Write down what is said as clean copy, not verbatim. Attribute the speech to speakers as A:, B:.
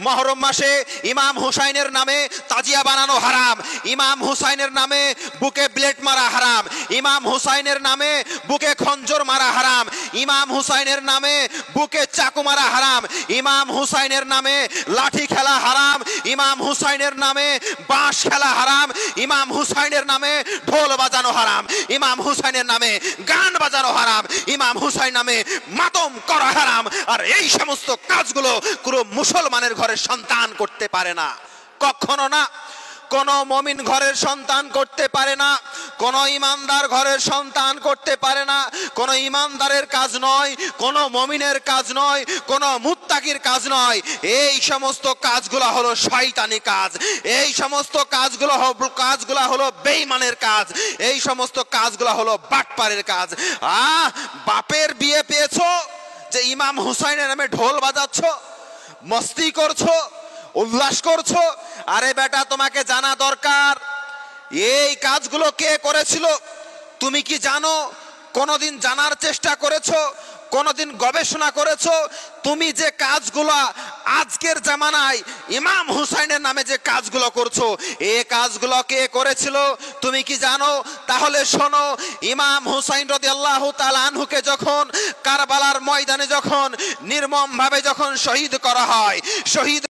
A: মুহররম মাসে ইমাম হুসাইনের নামে তাজিয়া বানানো হারাম, ইমাম হুসাইনের নামে বুকে ব্লেড মারা হারাম, ইমাম হুসাইনের নামে বুকে খঞ্জর মারা হারাম, ইমাম হুসাইনের নামে বুকে চাকু মারা হারাম, ইমাম হুসাইনের নামে লাঠি খেলা হারাম, ইমাম হুসাইনের নামে বাঁশ খেলা হারাম, ইমাম হুসাইনের নামে ঢোল বাজানো হারাম, ইমাম হুসাইনের নামে গান বাজানো হারাম, ইমাম হুসাইন নামে মাতম করা হারাম। আর এই সমস্ত কাজগুলো কোনো মুসলমানের ঘরের সন্তান করতে পারে না, কখনো না। কোন মুমিন ঘরের সন্তান করতে পারে না, কোন ইমানদার ঘরের সন্তান করতে পারে না। কোন ইমানদারের কাজ নয়, কোন মুমিনের কাজ নয়, কোন মুত্তাকির কাজ নয়। এই সমস্ত কাজগুলো হলো শয়তানি কাজ, এই সমস্ত কাজগুলো হলো বেঈমানের কাজ, এই সমস্ত কাজগুলো হলো বাটপারের কাজ। বাপের বিয়ে পেয়েছো যে ইমাম হুসাইনের নামে ঢোল বাজাচ্ছ, মস্তি করছো, উল্লাস করছো। আরে বেটা, তোমাকে জানা দরকার এই কাজগুলো কে করেছিল। তুমি কি জানো? কোনোদিন জানার চেষ্টা করেছো? কোনোদিন গবেষণা করেছো? তুমি যে কাজগুলো আজকের জামানায় ইমাম হুসাইনের নামে যে কাজগুলো করছো, এই কাজগুলো কে করেছিল তুমি কি জানো? তাহলে শোনো, ইমাম হুসাইন রাদিয়াল্লাহু তাআলা আনহুকে যখন কারবালার ময়দানে যখন নির্মমভাবে যখন শহীদ করা হয়, শহীদ